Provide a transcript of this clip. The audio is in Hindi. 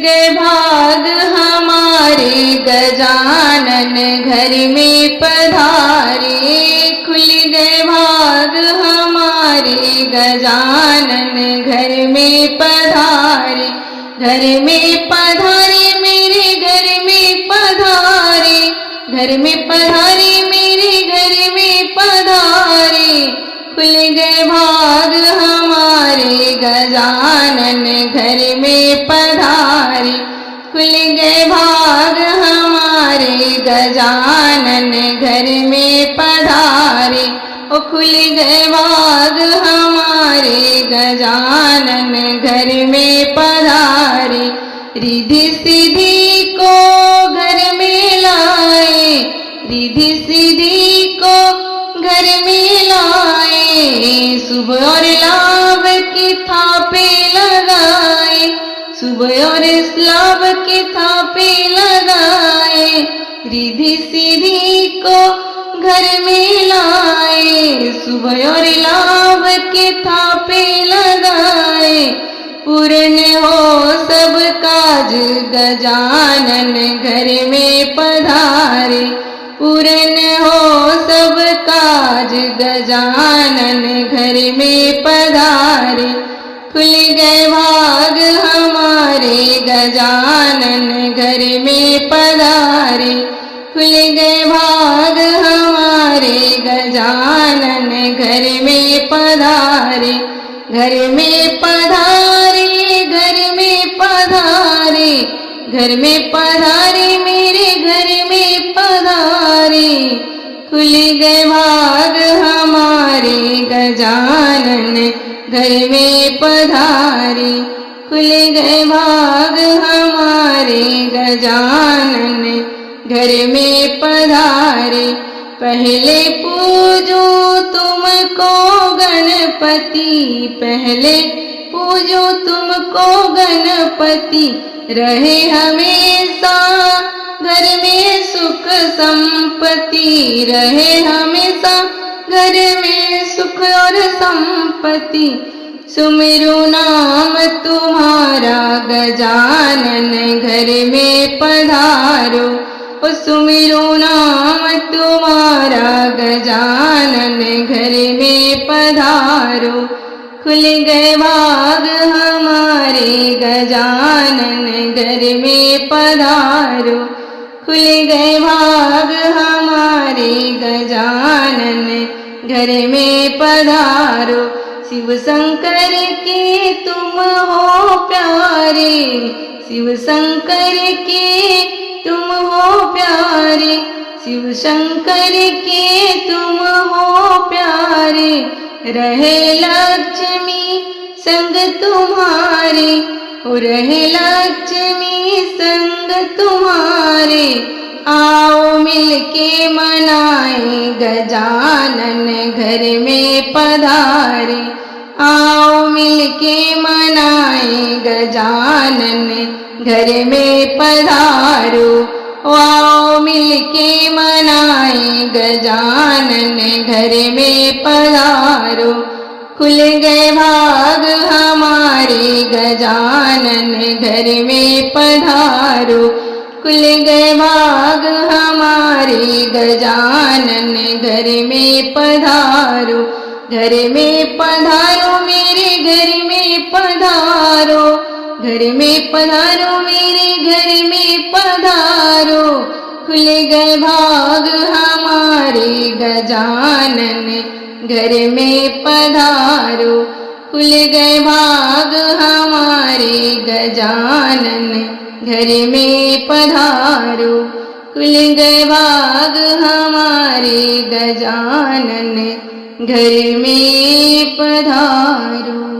गए भाग हमारे गजानन घर में पधारे। खुल गए भाग हमारे गजानन घर में पधारे। घर में पधारे मेरे घर में पधारे। घर में पधारे मेरे घर में पधारे। खुल गए भाग हमारे गजानन घर में पधारे। खुल गए भाग हमारे गजानन घर में पधारे। ओ खुल गए भाग हमारे गजानन घर में पधारे। रिद्धि सिद्धि को घर में लाए। रिद्धि सिद्धि को घर में लाए। शुभ और लाभ की थापे लगाए। शुभ और लाभ की थापे लगाए। रिद्धि सिद्धि को घर में लाए। शुभ और लाभ के थापे लगाए। पूर्ण हो सब काज गजानन घर में पधारे। पूर्ण हो सब काज गजानन घर में पधारे। खुल गए भाग हमारे गजानन घर में पधारे। खुल गए भाग हमारे गजानन घर में पधारे। घर में पधारे घर में पधारे। घर में पधारे मेरे घर में पधारे। खुल गए भाग हमारे गजानन घर में पधारे। खुल गए भाग हमारे गजानन घर में पधारे। पहले पूजो तुमको गणपति। पहले पूजो तुमको गणपति। रहे हमेशा घर में सुख संपत्ति। रहे हमेशा घर में सुख और संपत्ति। सुमिरो नाम तुम्हारा गजानन घर में पधारो। ओ सुमिरो नाम तुम्हारा गजानन घर में पधारो। खुल गए भाग हमारे गजानन घर में पधारो। खुल गए भाग हमारे गजानन घर में पधारो। शिव शंकर के तुम हो प्यारे। शिव शंकर के तुम हो प्यारे। शिव शंकर के तुम हो प्यारे। रहे लक्ष्मी संग तुम्हारे। हो रहे लक्ष्मी संग तुम्हारे। आओ मिलके मनाए गजानन घर में पधारे। आओ मिलके मनाए गजानन घर में पधारो। आओ मिलके मनाए गजानन घर में पधारो। खुल गए भाग हमारे गजानन घर में पधारो। खुल गए भाग हमारे गजानन घर में पधारो। घर में पधारो मेरे घर में पधारो। घर में पधारो मेरे घर में पधारो। खुल गए भाग हमारे गजानन घर में पधारो। खुल गए भाग हमारे गजानन घर में पधारो। खुल गए भाग हमारे गजानन घर में पधारो।